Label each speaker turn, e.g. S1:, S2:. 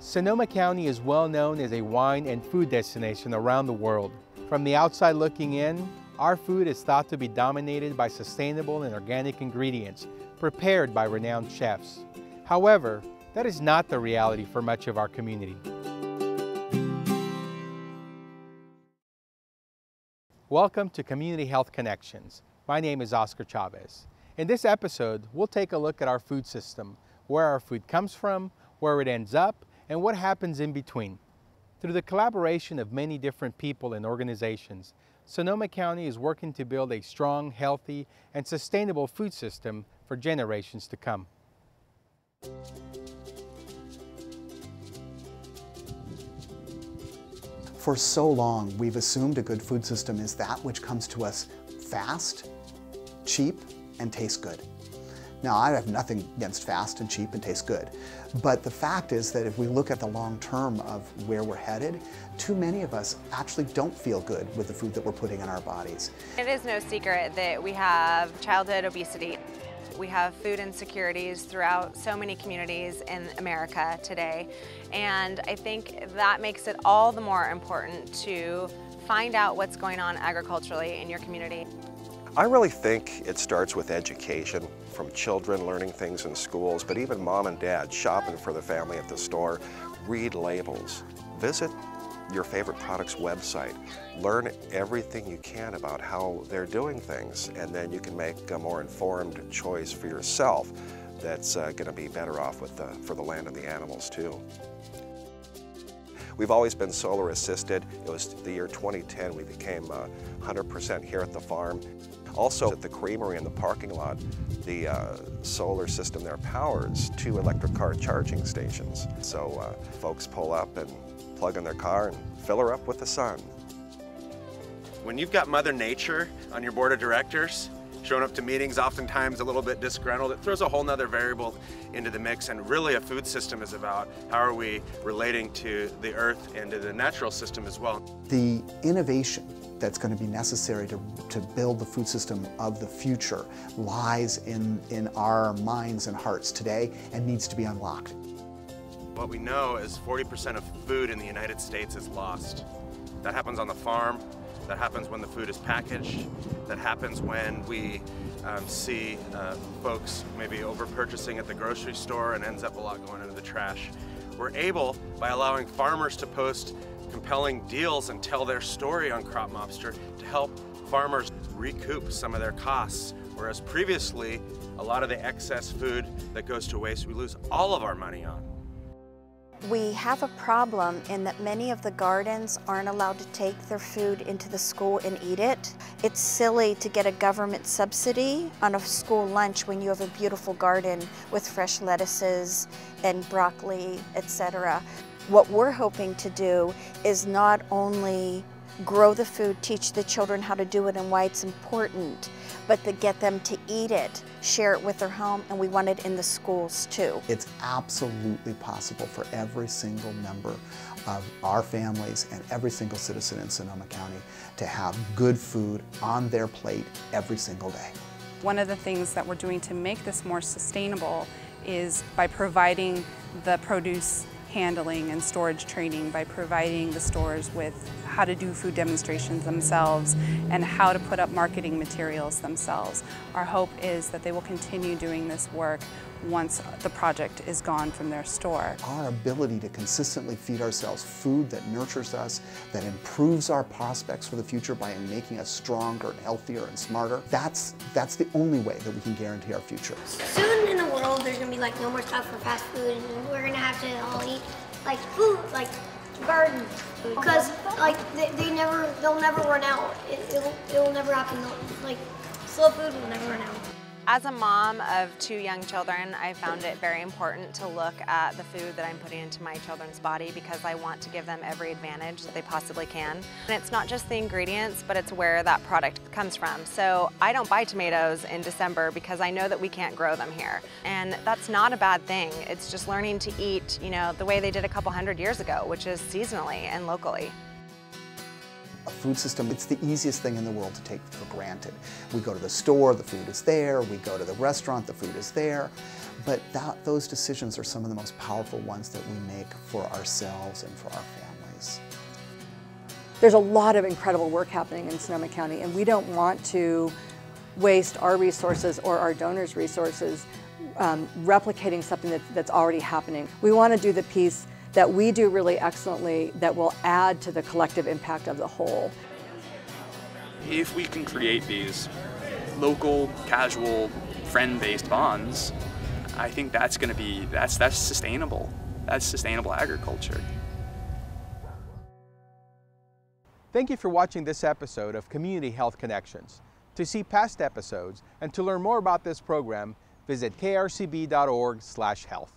S1: Sonoma County is well known as a wine and food destination around the world. From the outside looking in, our food is thought to be dominated by sustainable and organic ingredients prepared by renowned chefs. However, that is not the reality for much of our community. Welcome to Community Health Connections. My name is Oscar Chavez. In this episode, we'll take a look at our food system, where our food comes from, where it ends up, and what happens in between. Through the collaboration of many different people and organizations, Sonoma County is working to build a strong, healthy, and sustainable food system for generations to come.
S2: For so long, we've assumed a good food system is that which comes to us fast, cheap, and tastes good. Now, I have nothing against fast and cheap and tastes good, but the fact is that if we look at the long term of where we're headed, too many of us actually don't feel good with the food that we're putting in our bodies.
S3: It is no secret that we have childhood obesity. We have food insecurities throughout so many communities in America today, and I think that makes it all the more important to find out what's going on agriculturally in your community.
S4: I really think it starts with education, from children learning things in schools, but even mom and dad shopping for the family at the store. Read labels, visit your favorite product's website, learn everything you can about how they're doing things, and then you can make a more informed choice for yourself that's going to be better off for the land and the animals too. We've always been solar assisted. It was the year 2010 we became 100% here at the farm. Also at the creamery in the parking lot, the solar system there powers 2 electric car charging stations. So folks pull up and plug in their car and fill her up with the sun.
S5: When you've got Mother Nature on your board of directors, showing up to meetings oftentimes a little bit disgruntled, it throws a whole nother variable into the mix, and really a food system is about how are we relating to the earth and to the natural system as well.
S2: The innovation that's going to be necessary to build the food system of the future lies in our minds and hearts today and needs to be unlocked.
S5: What we know is 40% of food in the United States is lost. That happens on the farm, that happens when the food is packaged, that happens when we see folks maybe over-purchasing at the grocery store and ends up a lot going into the trash. We're able, by allowing farmers to post compelling deals and tell their story on Crop Mobster, to help farmers recoup some of their costs, whereas previously a lot of the excess food that goes to waste we lose all of our money on.
S6: We have a problem in that many of the gardens aren't allowed to take their food into the school and eat it. It's silly to get a government subsidy on a school lunch when you have a beautiful garden with fresh lettuces and broccoli, etc. What we're hoping to do is not only grow the food, teach the children how to do it and why it's important, but to get them to eat it, share it with their home, and we want it in the schools too.
S2: It's absolutely possible for every single member of our families and every single citizen in Sonoma County to have good food on their plate every single day.
S7: One of the things that we're doing to make this more sustainable is by providing the produce handling and storage training, by providing the stores with how to do food demonstrations themselves and how to put up marketing materials themselves. Our hope is that they will continue doing this work once the project is gone from their store.
S2: Our ability to consistently feed ourselves food that nurtures us, that improves our prospects for the future by making us stronger and healthier and smarter, that's the only way that we can guarantee our future.
S8: Soon in the world there's going to be like no more stuff for fast food, and we're going to have to all eat like food, like garden food, because like they'll never run out. It'll never happen. Like slow food will never run out.
S3: As a mom of 2 young children, I found it very important to look at the food that I'm putting into my children's body because I want to give them every advantage that they possibly can. And it's not just the ingredients, but it's where that product comes from. So I don't buy tomatoes in December because I know that we can't grow them here. And that's not a bad thing. It's just learning to eat, the way they did a couple hundred years ago, which is seasonally and locally.
S2: A food system, it's the easiest thing in the world to take for granted. We go to the store, the food is there. We go to the restaurant, the food is there. But those decisions are some of the most powerful ones that we make for ourselves and for our families.
S9: There's a lot of incredible work happening in Sonoma County, and we don't want to waste our resources or our donors' resources replicating something that's already happening. We want to do the piece that we do really excellently that will add to the collective impact of the whole.
S10: If we can create these local, casual, friend-based bonds, I think that's going to be, that's sustainable. That's sustainable agriculture.
S1: Thank you for watching this episode of Community Health Connections. To see past episodes and to learn more about this program, visit krcb.org/health.